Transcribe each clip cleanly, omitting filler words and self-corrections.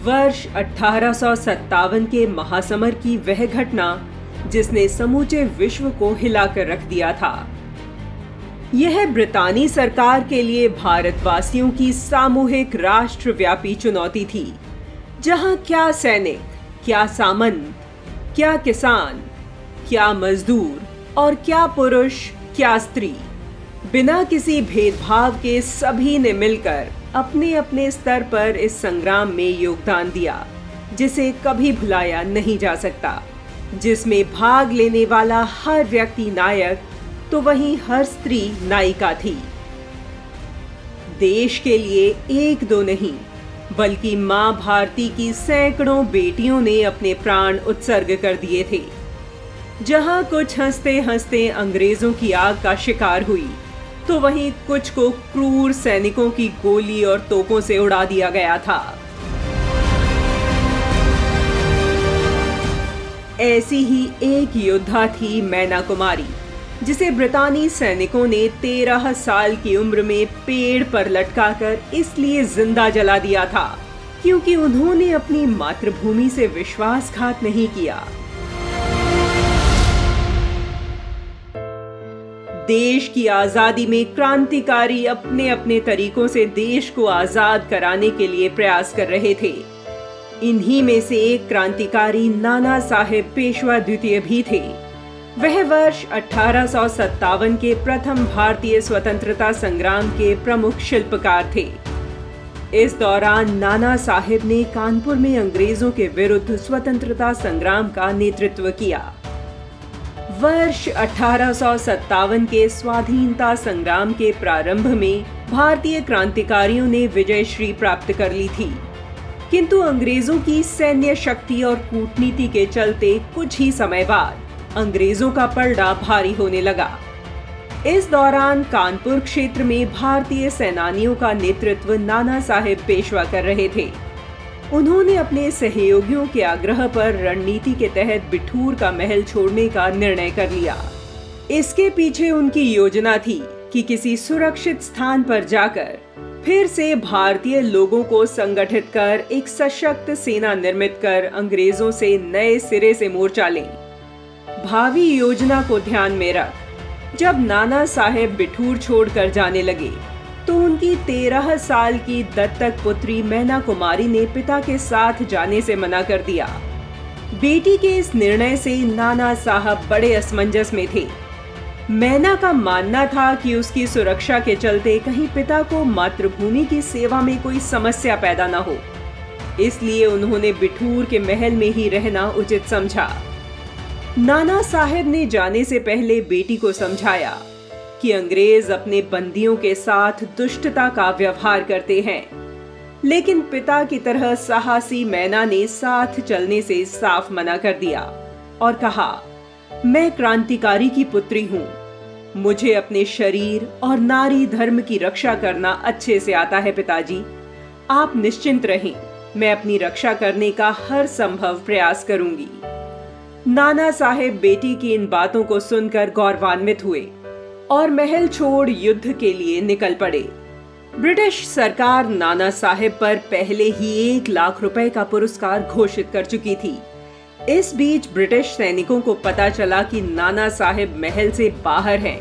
वर्ष 1857 के महासमर की वह घटना जिसने समूचे विश्व को हिलाकर रख दिया था। यह ब्रितानी सरकार के लिए भारतवासियों की सामूहिक राष्ट्रव्यापी चुनौती थी, जहां क्या सैनिक, क्या सामंत, क्या किसान, क्या मजदूर और क्या पुरुष, क्या स्त्री, बिना किसी भेदभाव के सभी ने मिलकर अपने अपने स्तर पर इस संग्राम में योगदान दिया, जिसे कभी भुलाया नहीं जा सकता, जिसमें भाग लेने वाला हर व्यक्ति नायक तो वहीं हर स्त्री नायिका थी। देश के लिए एक दो नहीं, बल्कि मां भारती की सैकड़ों बेटियों ने अपने प्राण उत्सर्ग कर दिए थे। जहां कुछ हंसते हंसते अंग्रेजों की आग का शिकार हुई, तो वहीं कुछ को क्रूर सैनिकों की गोली और तोपों से उड़ा दिया गया था। ऐसी ही एक योद्धा थी मैना कुमारी, जिसे ब्रितानी सैनिकों ने 13 साल की उम्र में पेड़ पर लटकाकर इसलिए जिंदा जला दिया था क्योंकि उन्होंने अपनी मातृभूमि से विश्वासघात नहीं किया। देश की आजादी में क्रांतिकारी अपने अपने तरीकों से देश को आजाद कराने के लिए प्रयास कर रहे थे। इन्हीं में से एक क्रांतिकारी नाना साहेब पेशवा द्वितीय भी थे। वह वर्ष 1857 के प्रथम भारतीय स्वतंत्रता संग्राम के प्रमुख शिल्पकार थे। इस दौरान नाना साहेब ने कानपुर में अंग्रेजों के विरुद्ध स्वतंत्रता संग्राम का नेतृत्व किया। वर्ष 1857 के स्वाधीनता संग्राम के प्रारंभ में भारतीय क्रांतिकारियों ने विजयश्री प्राप्त कर ली थी, किंतु अंग्रेजों की सैन्य शक्ति और कूटनीति के चलते कुछ ही समय बाद अंग्रेजों का पलड़ा भारी होने लगा। इस दौरान कानपुर क्षेत्र में भारतीय सेनानियों का नेतृत्व नाना साहेब पेशवा कर रहे थे। उन्होंने अपने सहयोगियों के आग्रह पर रणनीति के तहत बिठूर का महल छोड़ने का निर्णय कर लिया। इसके पीछे उनकी योजना थी कि किसी सुरक्षित स्थान पर जाकर फिर से भारतीय लोगों को संगठित कर एक सशक्त सेना निर्मित कर अंग्रेजों से नए सिरे से मोर्चा लें। भावी योजना को ध्यान में रख जब नाना साहेब बिठूर छोड़कर जाने लगे, तो उनकी 13 साल की दत्तक पुत्री मैना कुमारी ने पिता के साथ जाने से मना कर दिया। बेटी के इस निर्णय से नाना साहब बड़े असमंजस में थे। मैना का मानना था कि उसकी सुरक्षा के चलते कहीं पिता को मातृभूमि की सेवा में कोई समस्या पैदा न हो, इसलिए उन्होंने बिठूर के महल में ही रहना उचित समझा। नाना साहेब ने जाने से पहले बेटी को समझाया कि अंग्रेज अपने बंदियों के साथ दुष्टता का व्यवहार करते हैं, लेकिन पिता की तरह साहसी मैना ने साथ चलने से साफ मना कर दिया और कहा, मैं क्रांतिकारी की पुत्री हूँ, मुझे अपने शरीर और नारी धर्म की रक्षा करना अच्छे से आता है पिताजी, आप निश्चिंत रहें, मैं अपनी रक्षा करने का हर संभव प्रयास करूंगी। नाना साहेब बेटी की इन बातों को सुनकर गौरवान्वित हुए और महल छोड़ युद्ध के लिए निकल पड़े। ब्रिटिश सरकार नाना साहेब पर पहले ही 1 लाख रुपए का पुरस्कार घोषित कर चुकी थी। इस बीच ब्रिटिश सैनिकों को पता चला कि नाना साहेब महल से बाहर हैं,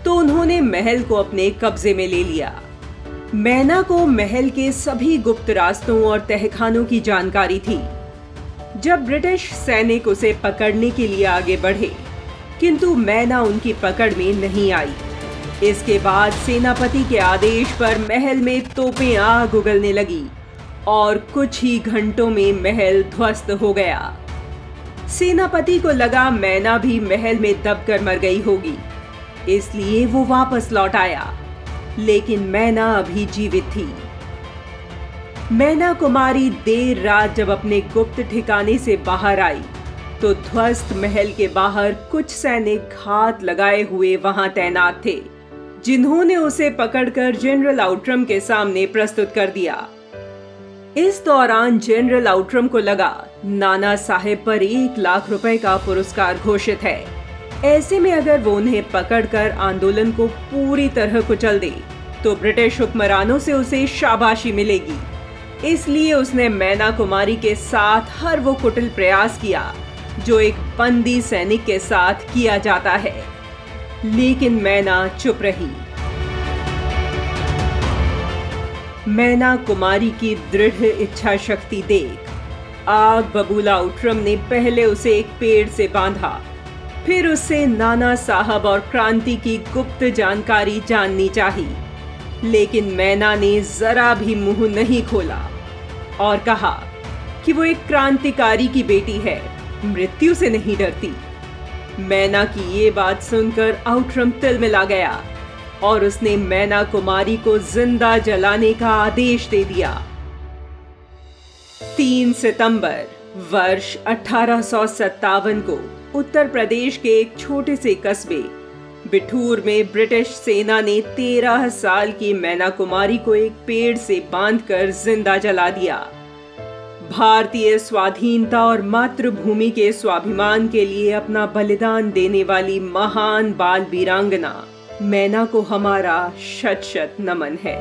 तो उन्होंने महल को अपने कब्जे में ले लिया। मैना को महल के सभी गुप्त रास्तों और तहखानों की जानकारी थी। जब ब्रिटिश सैनिक उसे पकड़ने के लिए आगे बढ़े, किंतु मैना उनकी पकड़ में नहीं आई। इसके बाद सेनापति के आदेश पर महल में तोपें आग उगलने लगी और कुछ ही घंटों में महल ध्वस्त हो गया। सेनापति को लगा मैना भी महल में दबकर मर गई होगी, इसलिए वो वापस लौट आया, लेकिन मैना अभी जीवित थी। मैना कुमारी देर रात जब अपने गुप्त ठिकाने से बाहर आई, तो ध्वस्त महल के बाहर कुछ सैनिक हाथ लगाए हुए वहां तैनात थे, जिन्होंने उसे पकड़कर जनरल आउट्रम के सामने प्रस्तुत कर दिया। इस दौरान जनरल आउट्रम को लगा नाना साहेब पर 1 लाख रुपए का पुरस्कार घोषित है, ऐसे में अगर वो उन्हें पकड़कर आंदोलन को पूरी तरह कुचल दे, तो ब्रिटिश हुक्मरानों से उसे शाबाशी मिलेगी। इसलिए उसने मैना कुमारी के साथ हर वो कुटिल प्रयास किया जो एक बंदी सैनिक के साथ किया जाता है, लेकिन मैना चुप रही। मैना कुमारी की दृढ़ इच्छा शक्ति देख आग बबूला उट्रम ने पहले उसे एक पेड़ से बांधा, फिर उससे नाना साहब और क्रांति की गुप्त जानकारी जाननी चाहिए, लेकिन मैना ने जरा भी मुंह नहीं खोला और कहा कि वो एक क्रांतिकारी की बेटी है, मृत्यु से नहीं डरती। मैना की ये बात सुनकर आउट्रम तिलमिला गया और उसने मैना कुमारी को जिंदा जलाने का आदेश दे दिया। 3 सितंबर वर्ष 1857 को उत्तर प्रदेश के एक छोटे से कस्बे बिठूर में ब्रिटिश सेना ने 13 साल की मैना कुमारी को एक पेड़ से बांधकर जिंदा जला दिया। भारतीय स्वाधीनता और मातृभूमि के स्वाभिमान के लिए अपना बलिदान देने वाली महान बाल वीरांगना मैना को हमारा शत शत नमन है।